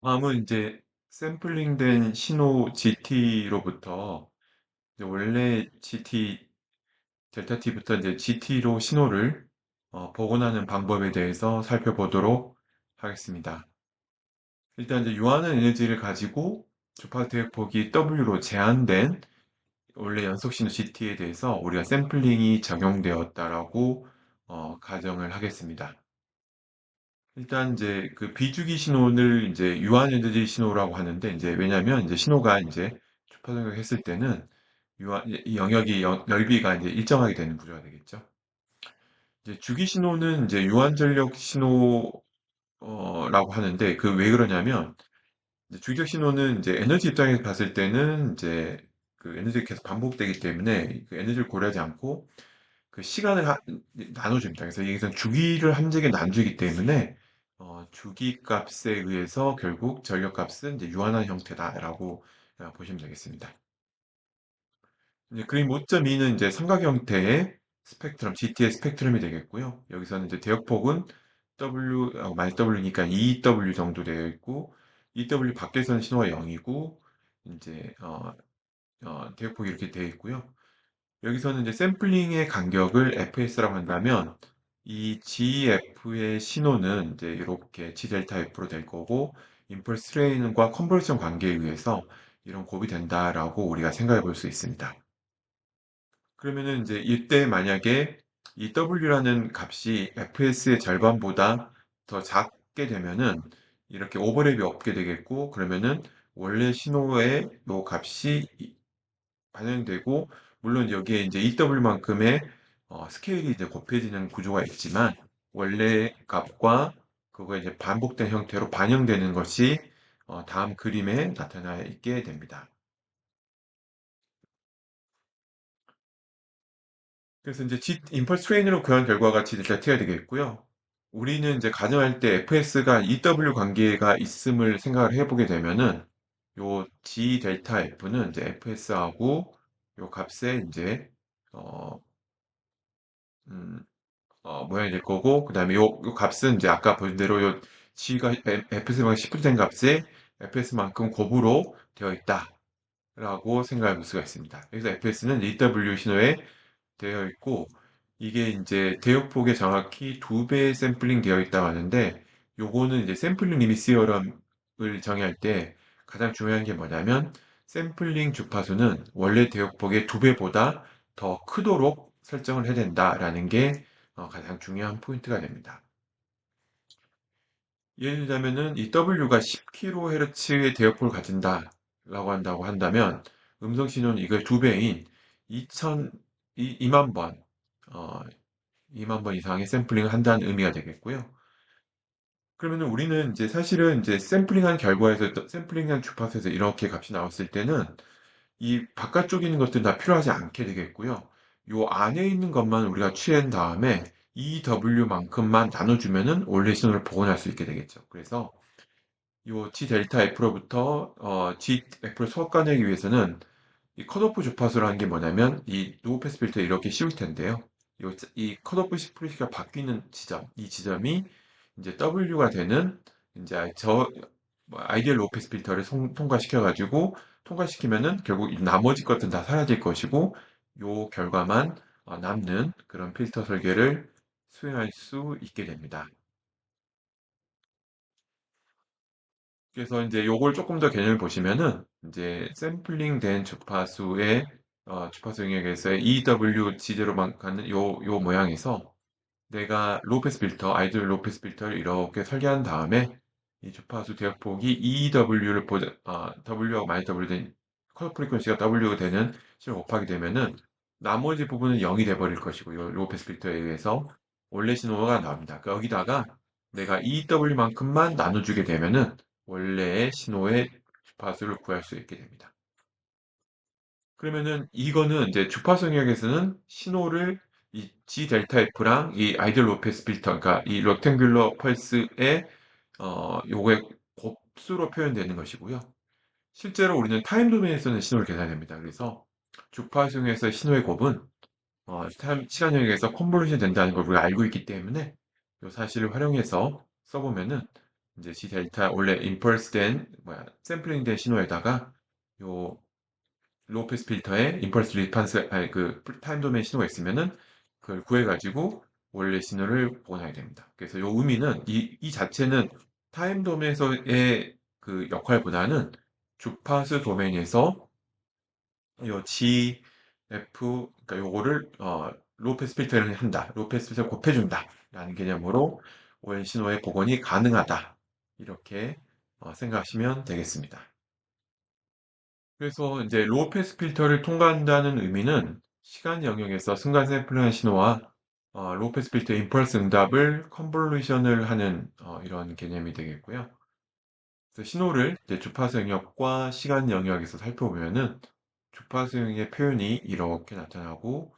다음은 이제 샘플링된 신호 GT로부터 원래 GT 델타 T부터 이제 GT로 신호를 복원하는 방법에 대해서 살펴보도록 하겠습니다. 일단 이제 요하는 에너지를 가지고 주파 대역폭이 W로 제한된 원래 연속 신호 GT에 대해서 우리가 샘플링이 적용되었다라고 가정을 하겠습니다. 일단 이제 그 비주기 신호를 이제 유한 에너지 신호라고 하는데 이제 왜냐하면 이제 신호가 이제 주파 동력했을 때는 유한 이 영역이 넓이가 이제 일정하게 되는 구조가 되겠죠. 이제 주기 신호는 이제 유한 전력 신호라고 하는데 그 왜 그러냐면 이제 주기적 신호는 이제 에너지 입장에서 봤을 때는 이제 그 에너지가 계속 반복되기 때문에 그 에너지를 고려하지 않고 그 시간을 나눠줍니다. 그래서 여기서 주기를 함정에 나눠주기 때문에 주기 값에 의해서 결국 전력 값은 이제 유한한 형태다라고 보시면 되겠습니다. 이제 그림 5.2는 이제 삼각 형태의 스펙트럼, GT의 스펙트럼이 되겠고요. 여기서는 이제 대역폭은 W, 마이너스 W니까 EW 정도 되어 있고, EW 밖에서는 신호가 0이고, 이제, 대역폭이 이렇게 되어 있고요. 여기서는 이제 샘플링의 간격을 fs라고 한다면 이 gf의 신호는 이제 이렇게 g 델타 f로 될 거고 임펄스 트레인과 컨버전 관계에 의해서 이런 곱이 된다라고 우리가 생각해 볼 수 있습니다. 그러면은 이제 이때 만약에 이 w라는 값이 fs의 절반보다 더 작게 되면은 이렇게 오버랩이 없게 되겠고 그러면은 원래 신호의 요 값이 반영되고 물론 여기에 이제 EW만큼의 스케일이 이제 곱해지는 구조가 있지만 원래 값과 그거 이제 반복된 형태로 반영되는 것이 다음 그림에 나타나 있게 됩니다. 그래서 이제 임펄스 트레인으로 구한 결과가 G 델타 T가 되겠고요. 우리는 이제 가정할 때 FS가 EW 관계가 있음을 생각을 해보게 되면은 요 G 델타 F는 이제 FS하고 요 값에 이제 어, 음, 모양이 될 거고, 그 다음에 요 값은 이제 아까 본 대로 요 G가 fs만 10분 된 값에 fs만큼 곱으로 되어 있다라고 생각해 볼 수가 있습니다. 여기서 fs는 EW 신호에 되어 있고, 이게 이제 대역폭에 정확히 2배 샘플링 되어 있다고 하는데, 요거는 이제 샘플링 리미트 시어럼을 정의할 때 가장 중요한 게 뭐냐면, 샘플링 주파수는 원래 대역폭의 2배보다 더 크도록 설정을 해야 된다라는 게 가장 중요한 포인트가 됩니다. 예를 들자면은 이 W가 10kHz의 대역폭을 가진다라고 한다고 한다면 음성 신호는 이거의 2배인 2000, 2만 번, 어, 2만 번 이상의 샘플링을 한다는 의미가 되겠고요. 그러면 우리는 이제 사실은 이제 샘플링한 결과에서 샘플링한 주파수에서 이렇게 값이 나왔을 때는 이 바깥쪽에 있는 것들은 다 필요하지 않게 되겠고요. 요 안에 있는 것만 우리가 취한 다음에 EW만큼만 나눠주면은 원래 신호를 복원할 수 있게 되겠죠. 그래서 요 G 델타 F로부터 G F를 소각하기 위해서는 이 컷오프 주파수라는 게 뭐냐면 이 로우 패스 필터 이렇게 씌울 텐데요. 이 컷오프 프리가 바뀌는 지점, 이 지점이 이제 W가 되는 이제 아이디얼 로우 패스 필터를 통과시켜 가지고 통과시키면은 결국 이 나머지 것들은 다 사라질 것이고 요 결과만 남는 그런 필터 설계를 수행할 수 있게 됩니다. 그래서 이제 요걸 조금 더 개념을 보시면은 이제 샘플링 된 주파수의 주파수 영역에서의 EW 지대로만 가는 요 모양에서 내가 로우 패스 필터, 아이디어 로우 패스 필터를 이렇게 설계한 다음에 이 주파수 대역폭이 EW를 W하고 마이너스 W 된 컷 프리퀀시가 W가 되는 식으로 곱하게 되면은 나머지 부분은 0이 돼 버릴 것이고 요 로우 패스 필터에 의해서 원래 신호가 나옵니다. 그러니까 여기다가 내가 EW만큼만 나눠주게 되면은 원래의 신호의 주파수를 구할 수 있게 됩니다. 그러면은 이거는 이제 주파수 영역에서는 신호를 이 G 델타 F랑 이 아이디얼 로페스 필터, 그러니까 이 렉탱귤러 펄스의 요거의 곱수로 표현되는 것이고요. 실제로 우리는 타임 도메인에서는 신호를 계산합니다. 그래서 주파수 영역에서의 신호의 곱은 시간 영역에서 컨볼루션 된다는 걸 우리가 알고 있기 때문에 이 사실을 활용해서 써보면은 이제 C 델타 원래 임펄스 된 뭐야 샘플링 된 신호에다가 요 로우 패스 필터에 임펄스 리스판스 아니 그 타임 도메인 신호가 있으면은 그걸 구해 가지고 원래 신호를 복원해야 됩니다. 그래서 요 의미는 이 자체는 타임 도메인에서의 그 역할보다는 주파수 도메인에서 요 GF 그러니까 요거를 로우 패스 필터를 한다. 로우 패스 필터를 곱해준다. 라는 개념으로 오랜 신호의 복원이 가능하다. 이렇게 생각하시면 되겠습니다. 그래서 이제 로우 패스 필터를 통과한다는 의미는 시간 영역에서 순간 샘플링한 신호와 로우 패스 필터 임펄스 응답을 컨볼루션을 하는 이런 개념이 되겠고요. 그래서 신호를 이제 주파수 영역과 시간 영역에서 살펴보면은 주파수 영역의 표현이 이렇게 나타나고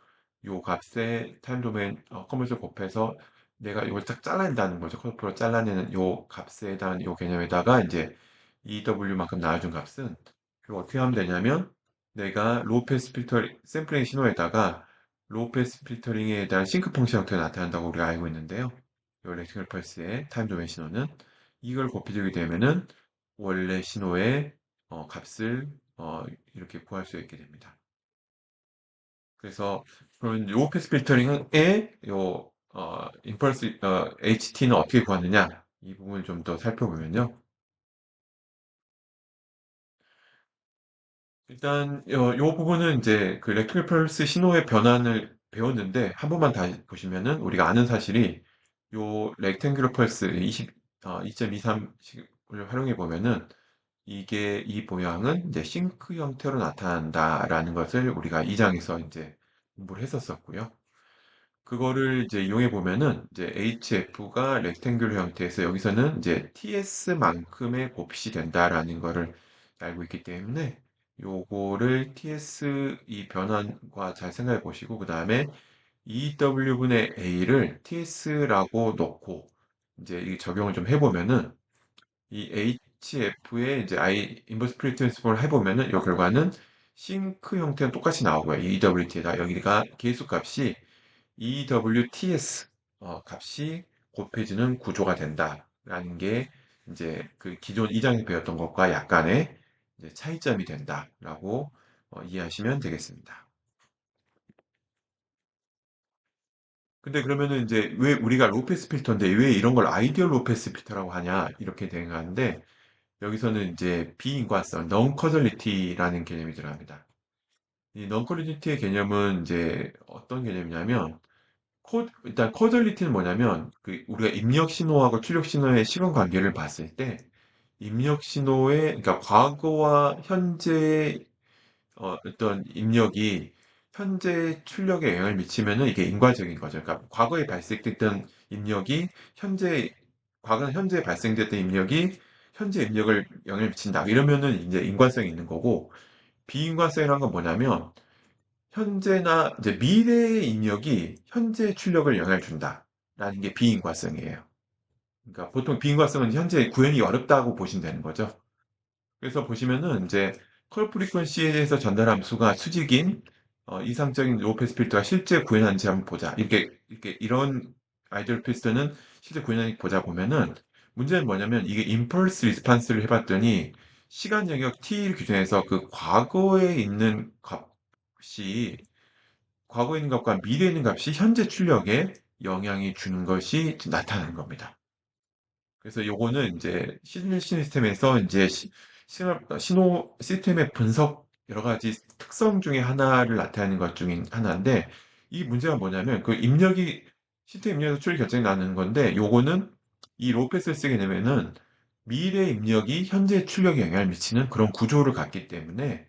요 값의 타임 도메인 컨버전 곱해서 내가 이걸 딱 잘라낸다는 거죠. 커프로 잘라내는 요 값에 대한 요 개념에다가 이제 EW만큼 나와준 값은 그걸 어떻게 하면 되냐면 내가 로우 패스 필터 샘플링 신호에다가 로우 패스 필터링에 대한 싱크 펑션 형태가 나타난다고 우리가 알고 있는데요. 요 렉팅글 펄스의 타임 도메인 신호는 이걸 곱해주게 되면은 원래 신호의 값을 이렇게 구할 수 있게 됩니다. 그래서 그런 요 패스 필터링의 요 임펄스 HT는 어떻게 구하느냐 이 부분을 좀 더 살펴보면요. 일단 요 부분은 이제 그 렉트럴 펄스 신호의 변환을 배웠는데 한 번만 다시 보시면은 우리가 아는 사실이 요 렉탱귤러 펄스 2.23을 활용해 보면은 이게 이 모양은 이제 싱크 형태로 나타난다라는 것을 우리가 2장에서 이제 공부를 했었었고요. 그거를 이제 이용해 보면은 이제 HF가 렉탱귤러 형태에서 여기서는 이제 TS만큼의 곱이 된다라는 거를 알고 있기 때문에 요거를 TS 이 변환과 잘 생각해 보시고 그 다음에 EW분의 A를 TS라고 놓고 이제 이 적용을 좀 해보면은 이 HF의 이제 I 인버스 프리 트랜스폼을 해보면은 이 결과는 싱크 형태는 똑같이 나오고요. EWT에다 여기가 계수값이 EWTS 값이 곱해지는 구조가 된다라는 게 이제 그 기존 2장에 배웠던 것과 약간의 이제 차이점이 된다라고 이해하시면 되겠습니다. 근데 그러면은 이제 왜 우리가 로페스 필터인데 왜 이런 걸 아이디얼 로페스 필터라고 하냐 이렇게 생각하는데 여기서는 이제 비인과성, non-causality 라는 개념이 들어갑니다. 이 non-causality의 개념은 이제 어떤 개념이냐면 일단 causality 는 뭐냐면 그 우리가 입력 신호하고 출력 신호의 시간 관계를 봤을 때 입력 신호의 그러니까 과거와 현재의 어떤 입력이 현재 출력에 영향을 미치면은 이게 인과적인 거죠. 그러니까 과거에 발생됐던 입력이 과거는 현재에 발생됐던 입력이 현재 입력을 영향을 미친다. 이러면은 이제 인과성이 있는 거고, 비인과성이라는 건 뭐냐면, 현재나 이제 미래의 입력이 현재 출력을 영향을 준다. 라는 게 비인과성이에요. 그러니까 보통 비인과성은 현재 구현이 어렵다고 보시면 되는 거죠. 그래서 보시면은 이제 컬 프리퀀시에서 전달 함수가 수직인 이상적인 로우 패스 필터가 실제 구현하는지 한번 보자. 이렇게 이런 아이디얼 필터는 실제 구현하는지 보자 보면은 문제는 뭐냐면 이게 임펄스 리스판스를 해봤더니 시간 영역 t 기준에서 그 과거에 있는 값과 미래에 있는 값이 현재 출력에 영향이 주는 것이 나타나는 겁니다. 그래서 요거는 이제 시스템에서 이제 신호 시스템의 분석 여러 가지 특성 중에 하나를 나타내는 것 중인 하나인데 이 문제가 뭐냐면 그 입력이 시스템 입력에서 출력 결정이 나는 건데 요거는 이 로패스를 쓰게 되면은 미래 입력이 현재 출력에 영향을 미치는 그런 구조를 갖기 때문에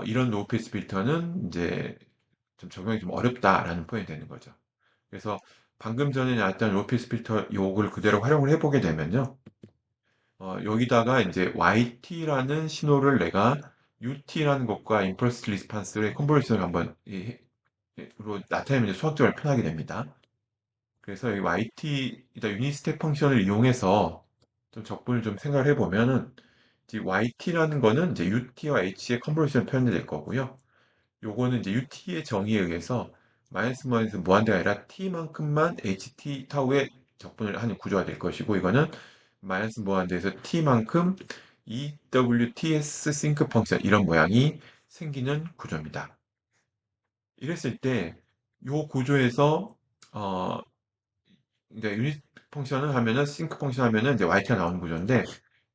이런 로패스 필터는 이제 좀 적용이 좀 어렵다라는 포인트 되는 거죠. 그래서 방금 전에 나왔던 로패스 필터 요걸 그대로 활용을 해보게 되면요. 여기다가 이제 YT라는 신호를 내가 UT라는 것과 임펄스 리스판스의 컨버전을 한번 로 나타내면 이제 수학적으로 표현하게 됩니다. 그래서 이 YT, 유닛 스텝 펑션을 이용해서 좀 적분을 좀 생각을 해보면은 이 YT라는 거는 이제 UT와 H의 컨버전 표현이 될 거고요. 요거는 이제 UT의 정의에 의해서 마이너스 마이너스 무한대가 아니라 T만큼만 HT 타우의 적분을 하는 구조가 될 것이고 이거는 마이너스 무한대에서 t만큼 EWTS 싱크 펑션 이런 모양이 생기는 구조입니다. 이랬을 때 요 구조에서 어 이제 유닛 펑션을 하면은 싱크 펑션 하면은 이제 yt가 나오는 구조인데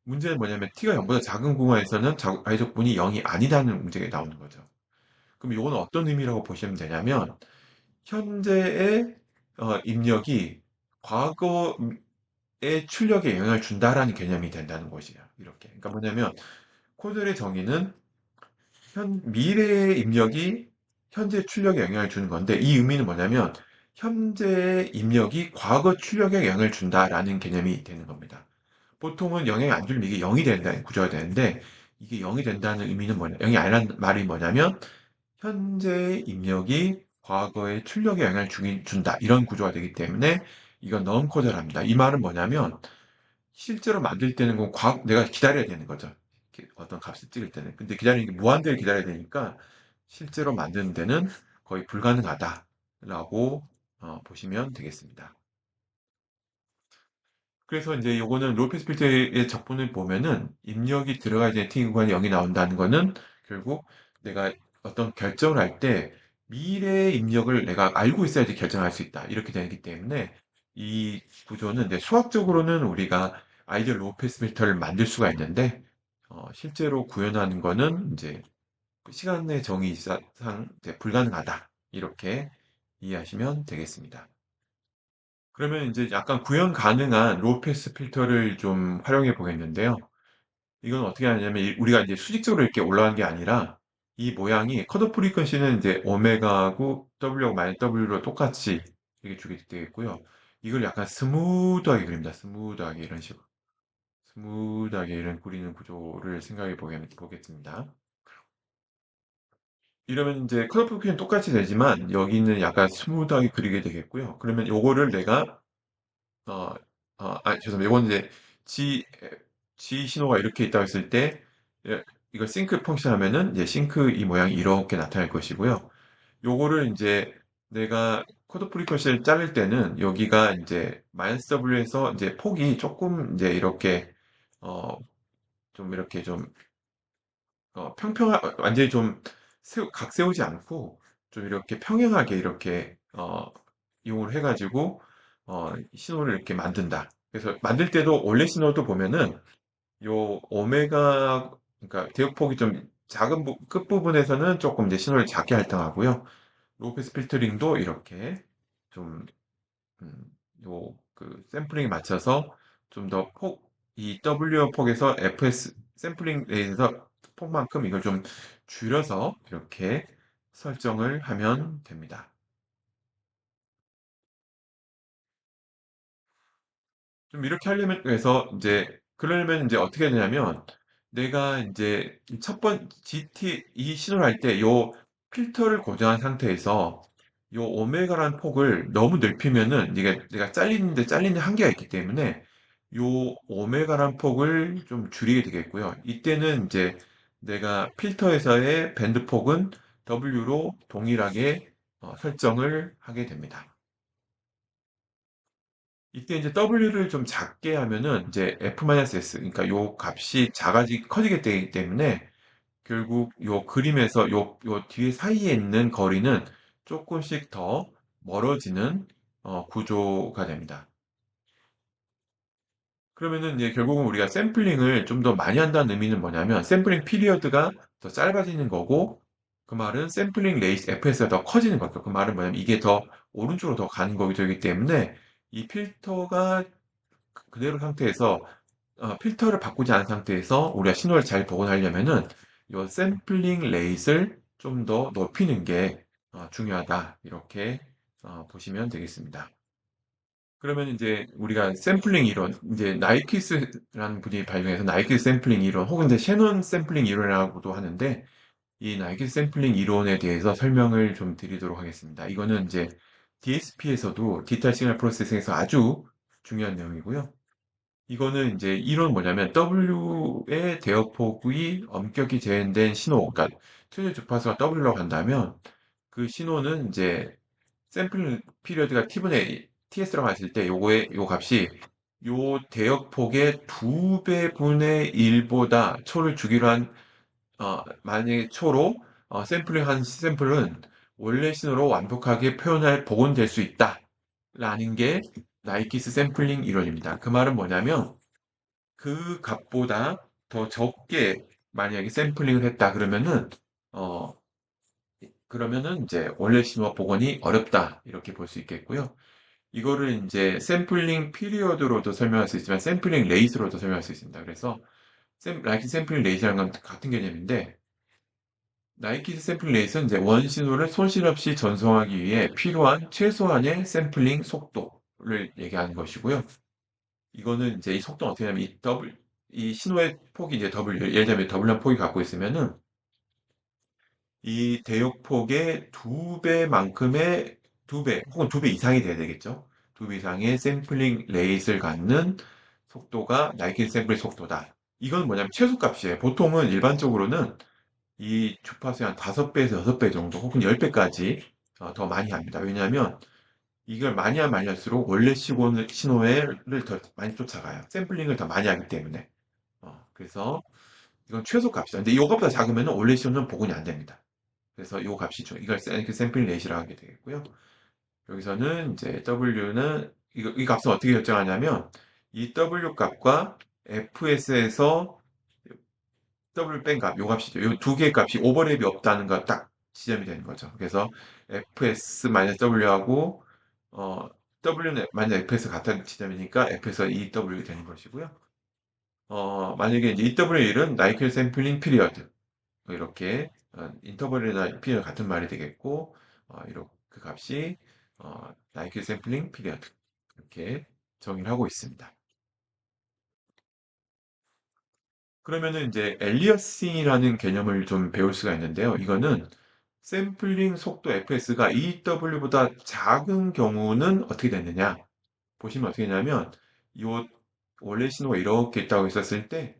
문제는 뭐냐면 t가 0보다 작은 공간에서는 가해적분이 0이 아니라는 문제가 나오는 거죠. 그럼 요거는 어떤 의미라고 보시면 되냐면 현재의 입력이 과거의 출력에 영향을 준다라는 개념이 된다는 것이에요. 이렇게. 그러니까 뭐냐면 코드의 정의는 미래의 입력이 현재 출력에 영향을 주는 건데 이 의미는 뭐냐면 현재의 입력이 과거 출력에 영향을 준다라는 개념이 되는 겁니다. 보통은 영향이 안 주면 이게 0이 된다는 구조가 되는데 이게 0이 된다는 의미는 뭐냐? 0이 아니라는 말이 뭐냐면 현재의 입력이 과거의 출력에 영향을 준다. 이런 구조가 되기 때문에 이건 non-causal합니다. 이 말은 뭐냐면 실제로 만들 때는 내가 기다려야 되는 거죠. 어떤 값을 찍을 때는. 근데 기다리는 게 무한대를 기다려야 되니까 실제로 만드는 데는 거의 불가능하다라고 보시면 되겠습니다. 그래서 이제 요거는 로페스 필터의 적분을 보면은 입력이 들어가야 되는 t 구간이 0이 나온다는 거는 결국 내가 어떤 결정을 할 때 미래의 입력을 내가 알고 있어야지 결정할 수 있다. 이렇게 되기 때문에 이 구조는 이제 수학적으로는 우리가 아이디얼 로페스 필터를 만들 수가 있는데 실제로 구현하는 거는 이제 그 시간의 정의상 이제 불가능하다. 이렇게 이해하시면 되겠습니다. 그러면 이제 약간 구현 가능한 로우 패스 필터를 좀 활용해 보겠는데요. 이건 어떻게 하냐면 우리가 이제 수직적으로 이렇게 올라간 게 아니라 이 모양이 컷오프 프리퀀시는 이제 오메가고 W하고 마이너스 W로 똑같이 이렇게 주게 되겠고요. 이걸 약간 스무드하게 그립니다. 스무드하게 이런 식으로. 스무드하게 이런 그리는 구조를 생각해 보겠습니다. 이러면 이제 컷오프 프리퀀시는 똑같이 되지만 여기는 약간 스무드하게 그리게 되겠고요. 그러면 요거를 내가 어, 죄송합니다. 이건 이제 G, G 신호가 이렇게 있다고 했을 때, 이걸 싱크 펑션 하면은 이제 싱크 이 모양이 이렇게 나타날 것이고요. 요거를 이제 내가 코드 프리퀀시를 자를 때는 여기가 이제 마이너스 W에서 이제 폭이 조금 이제 이렇게, 어, 좀 이렇게 좀, 완전히 좀 각 세우지 않고 좀 이렇게 평행하게 이렇게, 이용을 해가지고 신호를 이렇게 만든다. 그래서 만들 때도 원래 신호도 보면은 요 오메가 그러니까 대역폭이 좀 작은 끝부분에서는 조금 이제 신호를 작게 할당하고요. 로페스 필터링도 이렇게 좀 요 그 샘플링에 맞춰서 좀 더 이 W 폭에서 FS 샘플링 레이에서 폭만큼 이걸 좀 줄여서 이렇게 설정을 하면 됩니다. 좀 이렇게 하려면 그래서 이제 그러려면 이제 어떻게 해야 되냐면 내가 이제 첫 번 GT 이 신호를 할 때 요 필터를 고정한 상태에서 요 오메가라는 폭을 너무 넓히면은 이게 내가 잘리는 한계가 있기 때문에 요 오메가라는 폭을 좀 줄이게 되겠고요. 이때는 이제 내가 필터에서의 밴드 폭은 W로 동일하게 설정을 하게 됩니다. 이때 이제 W를 좀 작게 하면은 이제 F-S, 그러니까 요 값이 커지게 되기 때문에 결국 요 그림에서 요 뒤에 사이에 있는 거리는 조금씩 더 멀어지는 구조가 됩니다. 그러면은 이제 결국은 우리가 샘플링을 좀 더 많이 한다는 의미는 뭐냐면 샘플링 피리어드가 더 짧아지는 거고 그 말은 샘플링 레이스 fs가 더 커지는 거죠. 그 말은 뭐냐면 이게 더 오른쪽으로 더 가는 거기 때문에 이 필터가 그대로 상태에서 필터를 바꾸지 않은 상태에서 우리가 신호를 잘 복원하려면은 이 샘플링 레이스를 좀 더 높이는 게 중요하다. 이렇게 보시면 되겠습니다. 그러면 이제 우리가 샘플링 이론, 이제 나이키스라는 분이 발명해서 나이키스 샘플링 이론, 혹은 이제 셰넌 샘플링 이론이라고도 하는데, 이 나이키스 샘플링 이론에 대해서 설명을 좀 드리도록 하겠습니다. 이거는 이제 DSP에서도 디지털 시그널 프로세싱에서 아주 중요한 내용이고요. 이거는 이제 이론 뭐냐면 W의 대역폭이 엄격히 제한된 신호, 그러니까 최대 주파수가 W라고 한다면 그 신호는 이제 샘플 피리어드가 T분의 TS라고 했을 때 요거의 요 값이 요 대역폭의 2배분의 1보다 초를 주기로 한, 만약에 초로 샘플링 한 샘플은 원래 신호로 완벽하게 표현할 복원될 수 있다. 라는 게 나이키스 샘플링 이론입니다. 그 말은 뭐냐면 그 값보다 더 적게 만약에 샘플링을 했다 어, 그러면은 이제 원래 신호 복원이 어렵다. 이렇게 볼 수 있겠고요. 이거를 이제 샘플링 피리어드로도 설명할 수 있지만 샘플링 레이스로도 설명할 수 있습니다. 그래서 나이키 샘플링 레이스랑 건 같은 개념인데 나이키 샘플링 레이스는 이제 원 신호를 손실 없이 전송하기 위해 필요한 최소한의 샘플링 속도를 얘기하는 것이고요. 이거는 이제 이 속도는 어떻게 하냐면 이 신호의 폭이 이제 W, 예를 들면 W 폭이 갖고 있으면은 이 대역폭의 2배만큼의 2배 혹은 2배 이상이 돼야 되겠죠. 2배 이상의 샘플링 레이스를 갖는 속도가 나이키 샘플링 속도다. 이건 뭐냐면 최소값이에요. 보통은 일반적으로는 이 주파수의 한 5배에서 6배 정도 혹은 10배까지 더 많이 합니다. 왜냐하면 이걸 많이 하면 많이 할수록 원래 신호를 더 많이 쫓아가요. 샘플링을 더 많이 하기 때문에. 그래서 이건 최소값이다. 근데 이것보다 작으면 원래 신호는 복원이 안 됩니다. 그래서 이 값이 이걸 샘플 넷이라고 하게 되겠고요. 여기서는 이제 W는 이 값은 어떻게 결정하냐면 이 W 값과 FS에서 W 뺀 값, 요 값이죠. 요 두 개의 값이 오버랩이 없다는 거 딱 지점이 되는 거죠. 그래서 FS-W하고 W는 만약 FS 같은 지점이니까 F에서 EW 되는 것이고요. 만약에 이제 EW1은 나이클 샘플링 피리어드 이렇게 인터벌이나 피리어드 같은 말이 되겠고 이렇게 그 값이 나이키 샘플링 피리어드 이렇게 정의를 하고 있습니다. 그러면은 이제 엘리어싱이라는 개념을 좀 배울 수가 있는데요. 이거는 샘플링 속도 fs가 EW보다 작은 경우는 어떻게 되느냐? 보시면 어떻게 되냐면 요 원래 신호가 이렇게 있다고 했었을 때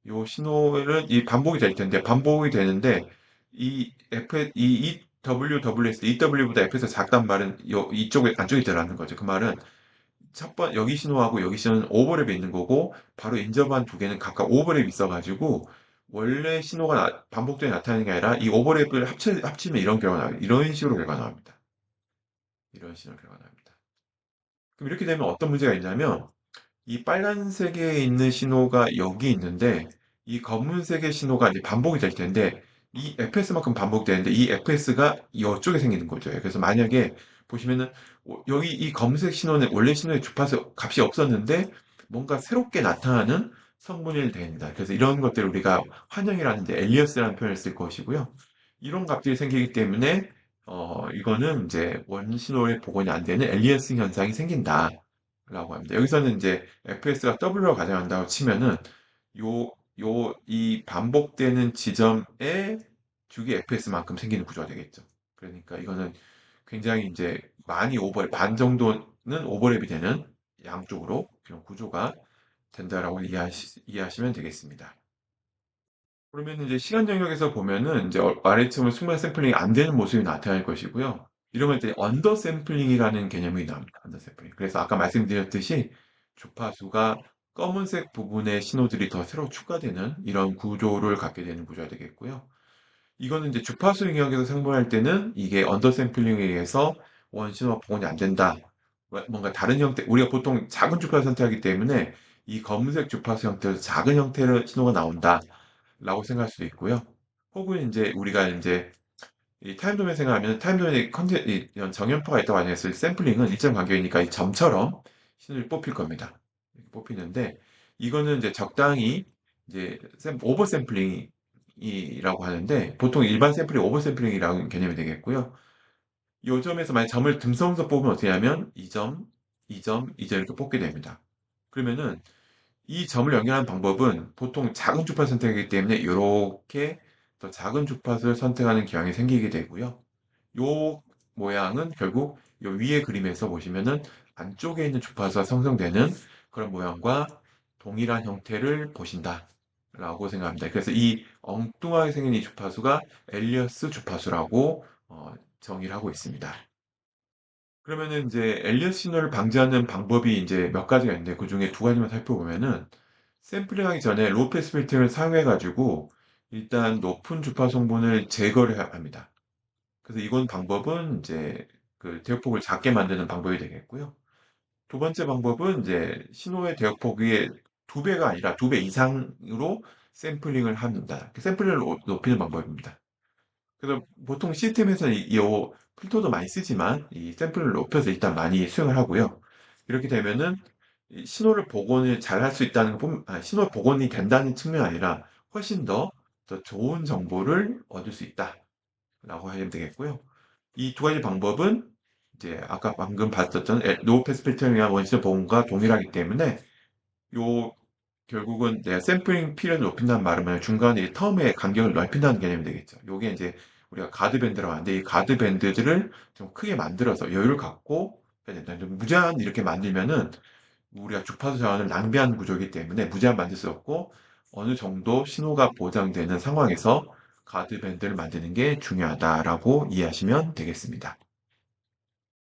요 신호는 이 반복이 될 텐데 반복이 되는데 이 WWS, EW보다 F에서 작단 말은 이쪽에 안쪽에 들어가는 거죠. 그 말은 첫 번 여기 신호하고 여기 신호는 오버랩이 있는 거고 바로 인접한 두 개는 각각 오버랩이 있어가지고 원래 신호가 반복되게 나타나는 게 아니라 이 오버랩을 합치면 이런 결과가 나와요. 이런 식으로 결과가 나옵니다. 이런 식으로 결과가 나옵니다. 그럼 이렇게 되면 어떤 문제가 있냐면 이 빨간색에 있는 신호가 여기 있는데 이 검은색의 신호가 이제 반복이 될 텐데 이 fs만큼 반복되는데 이 fs가 이쪽에 생기는 거죠. 그래서 만약에 보시면은 여기 이 검은색 신호는 원래 신호의 주파수 값이 없었는데 뭔가 새롭게 나타나는 성분이 됩니다. 그래서 이런 것들을 우리가 환영이라는데 엘리어스라는 표현을 쓸 것이고요. 이런 값들이 생기기 때문에 이거는 이제 원 신호의 복원이 안 되는 엘리어스 현상이 생긴다. 라고 합니다. 여기서는 이제 fs가 w로 가져간다고 치면은 이 반복되는 지점에 주기 fs만큼 생기는 구조가 되겠죠. 그러니까 이거는 굉장히 이제 많이 반 정도는 오버랩이 되는 양쪽으로 그런 구조가 된다라고 이해하시면 되겠습니다. 그러면 이제 시간 영역에서 보면은 이제 아래층은 순간 샘플링이 안 되는 모습이 나타날 것이고요. 이러면 이제 언더 샘플링이라는 개념이 나옵니다. 언더 샘플링. 그래서 아까 말씀드렸듯이 주파수가 검은색 부분의 신호들이 더 새로 추가되는 이런 구조를 갖게 되는 구조가 되겠고요. 이거는 이제 주파수 영역에서 생성할 때는 이게 언더 샘플링에 의해서 원 신호가 복원이 안 된다. 뭔가 다른 형태, 우리가 보통 작은 주파수 선택하기 때문에 이 검은색 주파수 형태로 작은 형태의 신호가 나온다. 라고 생각할 수도 있고요. 혹은 이제 우리가 이제 이 타임 도메인 생각하면 타임 도메인에 이런 정연파가 있다고 하했을 샘플링은 일정 간격이니까 이 점처럼 신호를 뽑힐 겁니다. 이렇게 뽑히는데 이거는 이제 적당히 이제 오버 샘플링이라고 하는데 보통 일반 샘플링 오버 샘플링이라는 개념이 되겠고요. 요 점에서 만약 점을 듬성서 뽑으면 어떻게 하면 2점, 2점, 2점 이렇게 뽑게 됩니다. 그러면은 이 점을 연결하는 방법은 보통 작은 주파수 선택이기 때문에 이렇게 더 작은 주파수를 선택하는 경향이 생기게 되고요. 요 모양은 결국 요 위에 그림에서 보시면은 안쪽에 있는 주파수가 생성되는 그런 모양과 동일한 형태를 보신다. 라고 생각합니다. 그래서 이 엉뚱하게 생긴 이 주파수가 엘리어스 주파수라고 정의를 하고 있습니다. 그러면은 이제 엘리엇 신호를 방지하는 방법이 이제 몇 가지가 있는데 그중에 두 가지만 살펴보면은 샘플링하기 전에 로우 패스 필터를 사용해 가지고 일단 높은 주파 성분을 제거를 합니다. 그래서 이건 방법은 이제 그 대역폭을 작게 만드는 방법이 되겠고요. 두 번째 방법은 이제 신호의 대역폭이 두 배가 아니라 두 배 이상으로 샘플링을 합니다. 그 샘플링을 높이는 방법입니다. 그래서 보통 시스템에서는 요 필터도 많이 쓰지만 이 샘플을 높여서 일단 많이 수행을 하고요. 이렇게 되면은 이 신호를 복원을 잘 할 수 있다는 것뿐 신호 복원이 된다는 측면이 아니라 훨씬 더 좋은 정보를 얻을 수 있다라고 하시면 되겠고요. 이 두 가지 방법은 이제 아까 방금 봤었던 로우 패스 필터링 위한 원시적 복원과 동일하기 때문에 요 결국은 내가 샘플링 피리어드를 높인다는 말은 뭐냐면 중간에 이 텀의 간격을 넓힌다는 개념이 되겠죠. 요게 이제 우리가 가드 밴드라고 하는데 이 가드 밴드들을 좀 크게 만들어서 여유를 갖고 해야 된다. 좀 무제한 이렇게 만들면은 우리가 주파수 자원을 낭비하는 구조이기 때문에 무제한 만들 수 없고 어느 정도 신호가 보장되는 상황에서 가드 밴드를 만드는 게 중요하다라고 이해하시면 되겠습니다.